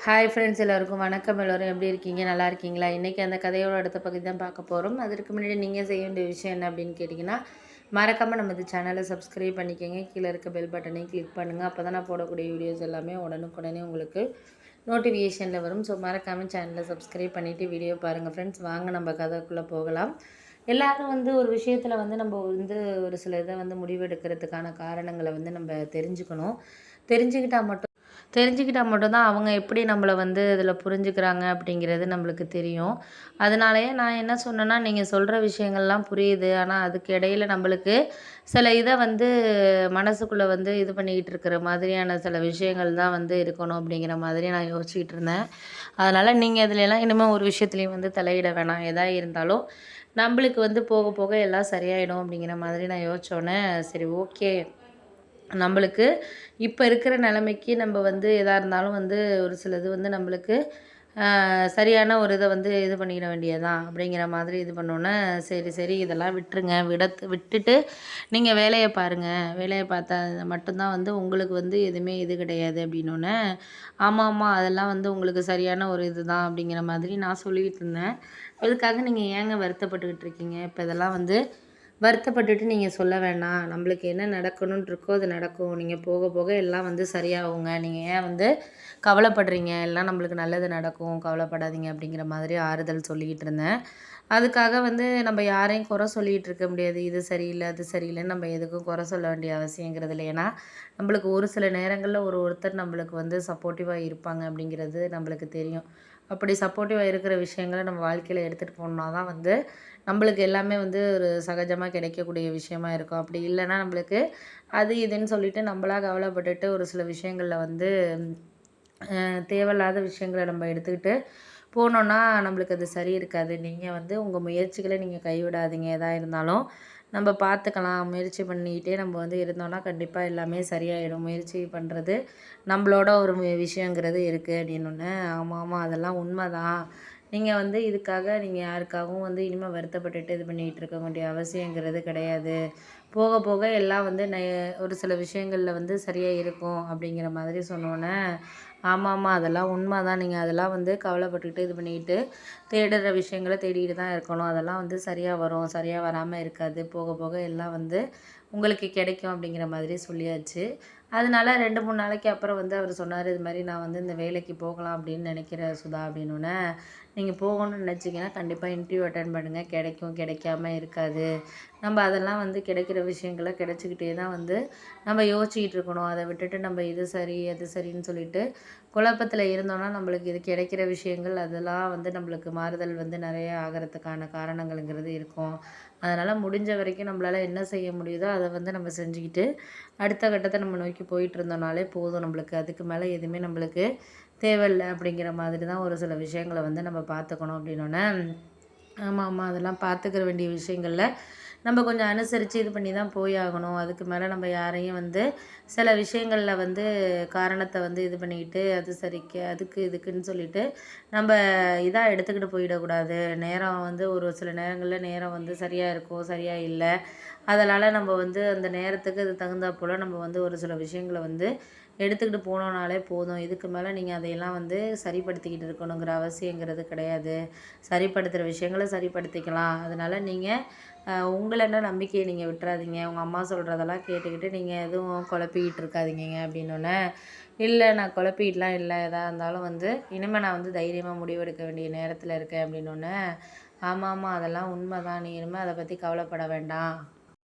Hi friends, எல்லோருக்கும் வணக்கம். எல்லோரும் எப்படி இருக்கீங்க? நல்லா இருக்கீங்களா? இன்றைக்கி அந்த கதையோட அடுத்த பகுதி தான் பார்க்க போகிறோம். அதற்கு முன்னாடி நீங்கள் செய்ய வேண்டிய விஷயம் என்ன அப்படின்னு கேட்டிங்கன்னா, மறக்காமல் நம்ம சேனலை சப்ஸ்கிரைப் பண்ணிக்கோங்க. கீழே இருக்க பெல் பட்டனையும் கிளிக் பண்ணுங்கள். அப்போ தான் நான் போடக்கூடிய வீடியோஸ் எல்லாமே உடனுக்குடனே உங்களுக்கு நோட்டிஃபிகேஷனில் வரும். ஸோ மறக்காமல் சேனலை சப்ஸ்கிரைப் பண்ணிவிட்டு வீடியோ பாருங்கள் ஃப்ரெண்ட்ஸ். வாங்க நம்ம கதைக்குள்ளே போகலாம். எல்லோரும் ஒரு விஷயத்தில் நம்ம ஒரு சில இதை முடிவெடுக்கிறதுக்கான காரணங்களை நம்ம தெரிஞ்சுக்கிட்டால் மட்டும்தான் அவங்க எப்படி நம்மளை இதில் புரிஞ்சுக்கிறாங்க அப்படிங்கிறது நம்மளுக்கு தெரியும். அதனாலேயே நான் என்ன சொன்னேன்னா, நீங்கள் சொல்கிற விஷயங்கள்லாம் புரியுது. ஆனால் அதுக்கு இடையில நம்மளுக்கு சில இதை மனசுக்குள்ளே இது பண்ணிக்கிட்டு இருக்கிற மாதிரியான சில விஷயங்கள் தான் இருக்கணும் அப்படிங்கிற மாதிரி நான் யோசிச்சுக்கிட்டு இருந்தேன். அதனால் நீங்கள் இதுலலாம் இனிமேல் ஒரு விஷயத்துலையும் தலையிட வேணாம். எதாக இருந்தாலும் நம்மளுக்கு போக போக எல்லாம் சரியாயிடும் அப்படிங்கிற மாதிரி நான் யோசித்தோன்னே, சரி ஓகே, நம்மளுக்கு இப்போ இருக்கிற நிலைமைக்கு நம்ம எதாக இருந்தாலும் ஒரு சிலது நம்மளுக்கு சரியான ஒரு இதை இது பண்ணிட வேண்டியதான் அப்படிங்கிற மாதிரி இது பண்ணோன்னே, சரி சரி இதெல்லாம் விட்டுருங்க, விட்டுட்டு நீங்கள் வேலையை பாருங்கள், வேலையை பார்த்தா மட்டும்தான் உங்களுக்கு எதுவுமே இது கிடையாது அப்படின்னோடனே, ஆமாம் ஆமாம் அதெல்லாம் உங்களுக்கு சரியான ஒரு இது தான் அப்படிங்கிற மாதிரி நான் சொல்லிக்கிட்டு இருந்தேன். அதுக்காக நீங்கள் ஏங்க வருத்தப்பட்டுக்கிட்டு இருக்கீங்க? இப்போ இதெல்லாம் வருத்தப்பட்டுட்டு நீங்கள் சொல்ல வேண்டாம். நம்மளுக்கு என்ன நடக்கணும்னு இருக்கோ அது நடக்கும். நீங்கள் போக போக எல்லாம் சரியாகுங்க. நீங்கள் ஏன் கவலைப்படுறீங்க? எல்லாம் நம்மளுக்கு நல்லது நடக்கும், கவலைப்படாதீங்க அப்படிங்கிற மாதிரி ஆறுதல் சொல்லிக்கிட்டு இருந்தேன். அதுக்காக நம்ம யாரையும் குறை சொல்லிகிட்டு இருக்க முடியாது. இது சரியில்லை, அது சரியில்லைன்னு நம்ம எதுக்கும் குறை சொல்ல வேண்டிய அவசியங்கிறது இல்லை. ஏன்னா நம்மளுக்கு ஒரு சில நேரங்களில் ஒருத்தர் நம்மளுக்கு சப்போர்ட்டிவாக இருப்பாங்க அப்படிங்கிறது நம்மளுக்கு தெரியும். அப்படி சப்போர்ட்டிவாக இருக்கிற விஷயங்களை நம்ம வாழ்க்கையில் எடுத்துகிட்டு போனோம்னா தான் நம்மளுக்கு எல்லாமே ஒரு சகஜமாக கிடைக்கக்கூடிய விஷயமா இருக்கும். அப்படி இல்லைன்னா நம்மளுக்கு அது இதுன்னு சொல்லிட்டு நம்மளாக கவலைப்பட்டுட்டு ஒரு சில விஷயங்களில் தேவையில்லாத விஷயங்களை நம்ம எடுத்துக்கிட்டு போனோன்னா நம்மளுக்கு அது சரி இருக்காது. நீங்கள் உங்கள் முயற்சிகளை நீங்கள் கைவிடாதீங்க. எதாக இருந்தாலும் நம்ம பார்த்துக்கலாம். முயற்சி பண்ணிக்கிட்டே நம்ம இருந்தோன்னா கண்டிப்பாக எல்லாமே சரியாயிடும். முயற்சி பண்ணுறது நம்மளோட ஒரு விஷயங்கிறது இருக்குது அப்படின்னோடனே, ஆமாம் ஆமாம் அதெல்லாம் உண்மை தான். நீங்கள் இதுக்காக நீங்கள் யாருக்காகவும் இனிமேல் வருத்தப்பட்டுட்டு இது பண்ணிகிட்டு இருக்க வேண்டிய அவசியங்கிறது கிடையாது. போக போக எல்லாம் ஒரு சில விஷயங்களில் சரியாக இருக்கும் அப்படிங்கிற மாதிரி சொன்னோன்னே, ஆமாம் அதெல்லாம் உண்மை தான். நீங்கள் அதெல்லாம் கவலைப்பட்டுக்கிட்டு இது பண்ணிக்கிட்டு தேடுற விஷயங்களை தேடிக்கிட்டு தான் இருக்கணும். அதெல்லாம் சரியாக வரும், சரியாக வராமல் இருக்காது. போக போக எல்லாம் உங்களுக்கு கிடைக்கும் அப்படிங்கிற மாதிரி சொல்லியாச்சு. அதனால 2, 3 நாளைக்கு அப்புறம் அவர் சொன்னார், இது மாதிரி நான் இந்த வேலைக்கு போகலாம் அப்படின்னு நினைக்கிறேன் சுதா அப்படின்னோடனே, நீங்கள் போகணும்னு நினச்சிங்கன்னா கண்டிப்பாக இன்டர்வியூ அட்டெண்ட் பண்ணுங்கள். கிடைக்கும், கிடைக்காம இருக்காது. நம்ம அதெல்லாம் கிடைக்கிற விஷயங்களை கிடைச்சிக்கிட்டே தான் நம்ம யோசிச்சுக்கிட்டு இருக்கணும். அதை விட்டுட்டு நம்ம இது சரி அது சரின்னு சொல்லிட்டு குழப்பத்தில் இருந்தோன்னா நம்மளுக்கு இது கிடைக்கிற விஷயங்கள் அதெல்லாம் நம்மளுக்கு மாறுதல் நிறைய ஆகிறதுக்கான காரணங்கள்ங்கிறது இருக்கும். அதனால் முடிஞ்ச வரைக்கும் நம்மளால் என்ன செய்ய முடியுதோ அதை நம்ம செஞ்சுக்கிட்டு அடுத்த கட்டத்தை நம்ம நோக்கி போயிட்டு இருந்தோம்னாலே போதும். நம்மளுக்கு அதுக்கு மேலே எதுவுமே நம்மளுக்கு தேவையில்லை அப்படிங்கிற மாதிரி தான் ஒரு சில விஷயங்களை நம்ம பார்த்துக்கணும் அப்படின்னோடனே, ஆமாம் ஆமாம் அதெல்லாம் பார்த்துக்கிற வேண்டிய விஷயங்களில் நம்ம கொஞ்சம் அனுசரித்து இது பண்ணி தான் போய் ஆகணும். அதுக்கு மேலே நம்ம யாரையும் சில விஷயங்களில் காரணத்தை இது பண்ணிக்கிட்டு அது சரிக்கு அதுக்கு இதுக்குன்னு சொல்லிட்டு நம்ம இதாக எடுத்துக்கிட்டு போயிடக்கூடாது. நேரம் ஒரு சில நேரங்களில் நேரம் சரியாக இருக்கும், சரியாக இல்லை. அதனால் நம்ம அந்த நேரத்துக்கு அது தகுந்தாற்போல் நம்ம ஒரு சில விஷயங்களை எடுத்துக்கிட்டு போனோம்னாலே போதும். இதுக்கு மேலே நீங்கள் அதையெல்லாம் சரிப்படுத்திக்கிட்டு இருக்கணுங்கிற அவசியங்கிறது கிடையாது. சரிப்படுத்துகிற விஷயங்களை சரிப்படுத்திக்கலாம். அதனால் நீங்கள் உங்களென்ன நம்பிக்கையை நீங்கள் விட்டுறாதீங்க. உங்கள் அம்மா சொல்கிறதெல்லாம் கேட்டுக்கிட்டு நீங்கள் எதுவும் குழப்பிக்கிட்டு இருக்காதீங்கங்க அப்படின்னோடனே, இல்லை நான் குழப்பிக்கிட்டுலாம் இல்லை. எதாக இருந்தாலும் இனிமேல் நான் தைரியமாக முடிவெடுக்க வேண்டிய நேரத்தில் இருக்கேன் அப்படின்னோடனே, ஆமாம் ஆமாம் அதெல்லாம் உண்மை தான். நீ இனிமேல் அதை பற்றி கவலைப்பட வேண்டாம்.